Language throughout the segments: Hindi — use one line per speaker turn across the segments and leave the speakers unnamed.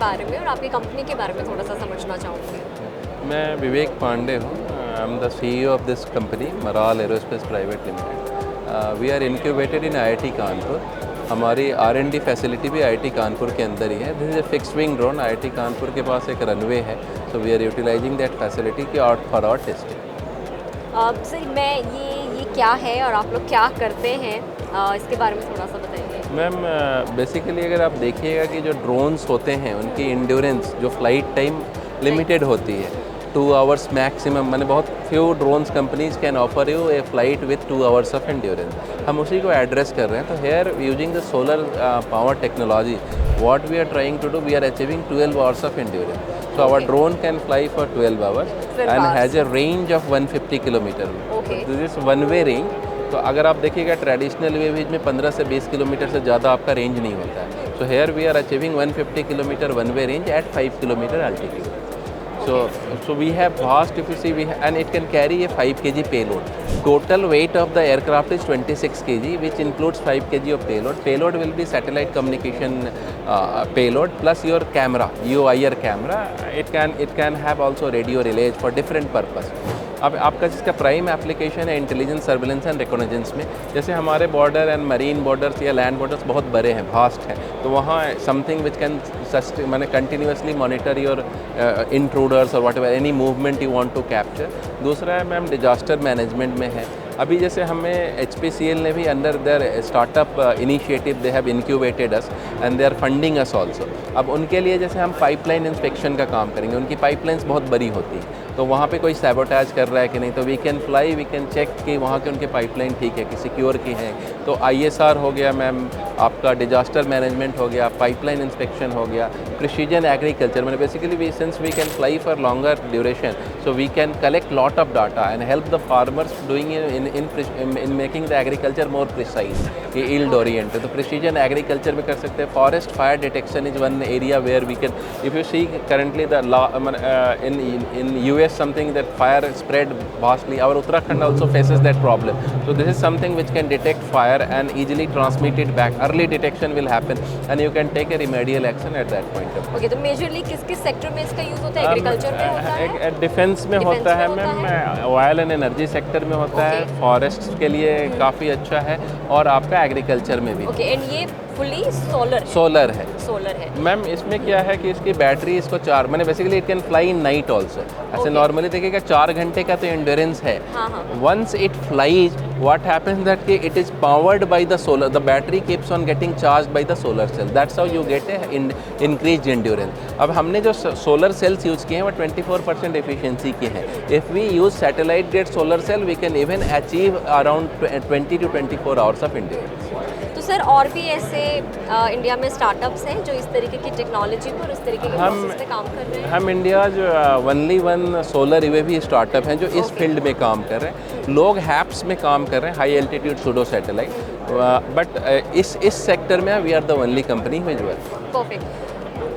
बारे में और आपकी कंपनी के बारे में थोड़ा सा समझना चाहूँगी।
मैं विवेक पांडे हूँ। I am the CEO of this company Maral aerospace private limited. We are incubated in IIT Kanpur. हमारी R&D फैसिलिटी भी IIT कानपुर के अंदर ही है। This is a fixed wing drone. IIT Kanpur के पास एक रनवे है, so we are utilising that facility for our testing.
Sir मैं ये क्या है और आप लोग क्या करते हैं, इसके बारे में थोड़ा सा बताइए।
मैम बेसिकली अगर आप देखिएगा कि जो ड्रोन्स होते हैं उनकी इंड्योरेंस जो फ्लाइट टाइम लिमिटेड होती है, 2 आवर्स मैक्सिमम। मैंने बहुत few drones companies can offer you a flight with 2 hours of endurance. हम उसी को एड्रेस कर रहे हैं। तो here using the solar power technology what we are trying to do, we are achieving 12 hours of endurance. So our drone can fly for 12 hours and has a range of 150 kilometre. This is one way range। तो अगर आप देखिएगा ट्रेडिशनल वेज में 15 से 20 किलोमीटर से ज़्यादा आपका रेंज नहीं होता है। So here we are achieving 150 kilometre one way range at 5 kilometre altitude. So we have vast, if you see, and it can carry a 5 kg payload. Total weight of the aircraft is 26 kg, which includes 5 kg of payload. Payload will be satellite communication payload plus your camera, UIR camera. It can have also radio relays for different purpose. अब आपका जिसका प्राइम एप्लीकेशन है इंटेलिजेंस, सर्विलेंस एंड रिकॉग्निजेंस में, जैसे हमारे बॉर्डर एंड मरीन बॉर्डर्स या लैंड बॉर्डर्स बहुत बड़े हैं, वास्ट हैं, तो वहाँ समथिंग विच कैन मैंने कंटिन्यूसली मॉनिटर योर इंट्रूडर्स और whatever any movement you want to capture. दूसरा है मैम डिजास्टर मैनेजमेंट में है। अभी जैसे हमें HPCL ने भी under their startup initiative they have incubated us and they are funding us also. अब उनके लिए जैसे हम पाइपलाइन इंस्पेक्शन का काम करेंगे, उनकी पाइपलाइंस बहुत बड़ी होती है, तो वहाँ पे कोई सैबोटाज कर रहा है कि नहीं, तो we can fly, we can check कि वहाँ के उनके पाइपलाइन ठीक है कि सिक्योर की हैं। तो ISR हो गया मैम, आपका डिजास्टर मैनेजमेंट हो गया, पाइपलाइन इंस्पेक्शन हो गया, प्रिसीजन एग्रीकल्चर में basically since we can fly for longer duration, so we can collect lot of data and help the farmers doing in making the agriculture more precise, yield oriented। तो precision agriculture में कर सकते हैं। Forest fire detection is one area where we can, if you see currently the in US something that fire spread vastly, our Uttarakhand also faces that problem। So this is something which can detect fire and easily transmit it back। Early detection will happen and you can take a remedial action at that point of time।
Okay, तो मेजरली किस सेक्टर में इसका यूज़ होता है? एग्रीकल्चर में होता है,
डिफेंस में होता है ma'am, oil and energy sector में होता है, फॉरेस्ट के लिए काफ़ी अच्छा है, और आपका एग्रीकल्चर में भी।
ओके, एंड ये फुली सोलर है
मैम। इसमें क्या है कि इसकी बैटरी इसको मैंने basically it can fly in night also. ऐसे नॉर्मली देखिएगा 4 घंटे का तो एंड्योरेंस है। Once it flies what happens that कि it is powered by the solar, the battery keeps on getting charge by the solar cell, that's how you get a increase endurance. अब हमने जो सोलर सेल्स यूज़ किए हैं वो 24% एफिशिएंसी के हैं। If we use satellite grade solar cell we can even achieve around 20 to 24 hours of endurance.
तो सर और भी ऐसे इंडिया में स्टार्टअप्स हैं जो इस तरीके की टेक्नोलॉजी पर, इस तरीके के प्रोसेस पे काम कर रहे हैं? हम
इंडिया जो only one solar UAV startup हैं जो इस फील्ड में काम कर रहे हैं। लोग हैप्स में काम कर रहे हैं, high altitude pseudo satellite, but इस सेक्टर में we are the only company which work.
Perfect.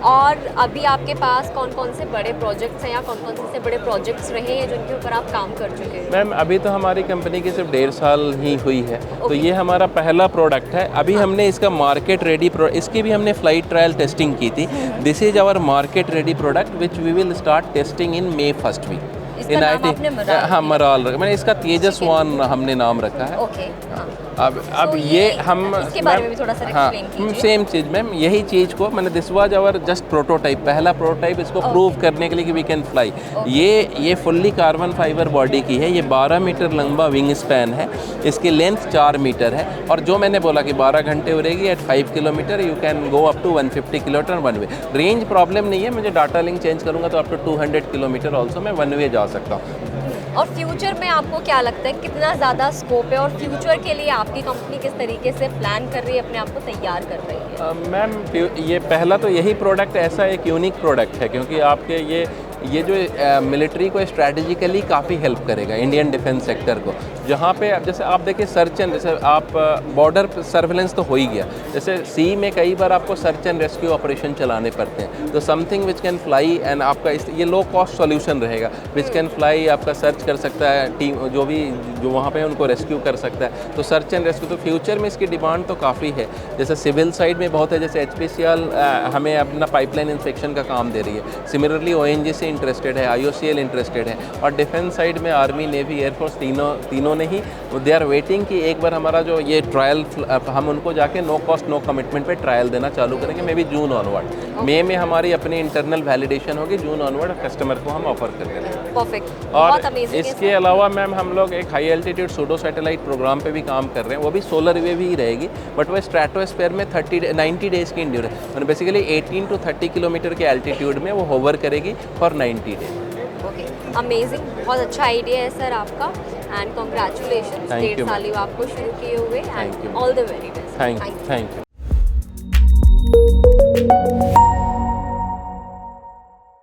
और अभी आपके पास कौन कौन से बड़े प्रोजेक्ट्स हैं या कौन कौन से बड़े प्रोजेक्ट्स रहे हैं जिनके ऊपर आप काम कर चुके हैं?
मैम अभी तो हमारी कंपनी की सिर्फ 1.5 साल ही हुई है, तो ये हमारा पहला प्रोडक्ट है। अभी हमने इसका मार्केट रेडी इसकी भी हमने फ्लाइट ट्रायल टेस्टिंग की थी। This is our market ready product which we will start testing in May first week in IIT। हाँ, मराल मैंने इसका तेजस्वान हमने नाम रखा है।
ओके, हाँ।
अब ये हम
इसके बारे में भी थोड़ा सा एक्सप्लेन कीजिए।
सेम चीज़ मैम, यही चीज़ को मैंने this was our just prototype, पहला प्रोटोटाइप इसको प्रूव करने के लिए कि वी कैन फ्लाई। ये फुल्ली कार्बन फाइबर बॉडी की है, ये 12 मीटर लंबा विंग स्पैन है, इसकी लेंथ 4 मीटर है, और जो मैंने बोला कि 12 घंटे उड़ेगी at 5 kilometer, you can go up to 150 kilometre one way. Range problem नहीं है, मुझे डाटा लिंक चेंज करूँगा तो अप टू 200 किलोमीटर ऑल्सो मैं वन वे जा सकता हूँ।
और फ्यूचर में आपको क्या लगता है कितना ज़्यादा स्कोप है, और फ्यूचर के लिए आपकी कंपनी किस तरीके से प्लान कर रही है, अपने आप को तैयार कर रही है?
मैम ये पहला तो यही प्रोडक्ट ऐसा एक यूनिक प्रोडक्ट है, क्योंकि आपके ये ये जो मिलिट्री को स्ट्रैटेजिकली काफ़ी हेल्प करेगा इंडियन डिफेंस सेक्टर को, जहाँ पे अब जैसे आप देखिए सर्च एंड, जैसे आप बॉर्डर सर्विलेंस तो हो ही गया, जैसे सी में कई बार आपको सर्च एंड रेस्क्यू ऑपरेशन चलाने पड़ते हैं, तो something which can fly and आपका ये लो कॉस्ट सॉल्यूशन रहेगा विच कैन फ्लाई, आपका सर्च कर सकता है टीम जो वहाँ पे उनको रेस्क्यू कर सकता है। तो सर्च एंड रेस्क्यू तो फ्यूचर में इसकी डिमांड तो काफ़ी है, जैसे सिविल साइड में बहुत है, जैसे HPCL हमें अपना पाइपलाइन इंस्पेक्शन का काम दे रही है, सिमिलरली ONGC इंटरेस्टेड है, IOCL इंटरेस्टेड है, और डिफेंस साइड में आर्मी, नेवी, एयरफोर्स तीनों ने ही दे आर वेटिंग कि एक बार हमारा जो ये ट्रायल हम उनको जाके नो कॉस्ट नो कमिटमेंट पे ट्रायल देना चालू करेंगे, मे बी जून ऑनवर्ड। मई में हमारी अपनी इंटरनल वैलिडेशन होगी, जून ऑनवर्ड कस्टमर को हम ऑफर कर देंगे।
परफेक्ट,
और
बहुत अमेजिंग।
इसके अलावा मैम हम लोग एक high altitude pseudo satellite programme पे भी काम कर रहे हैं, वो भी सोलर वेव ही रहेगी, बट वो स्ट्रेटोस्फीयर में 90 डेज़ की इंड्योरेंस, और बेसिकली 18 to 30 किलोमीटर के एल्टीट्यूड में वो होवर करेगी फॉर 90 डेज।
ओके, अमेजिंग, बहुत अच्छा आइडिया है सर आपका, एंड कॉन्ग्रेचुलेशन,
Thank you,
1.5 साल ही आपको शुरू किए हुए,
Thank
and
you.
All the very best.
Thank you.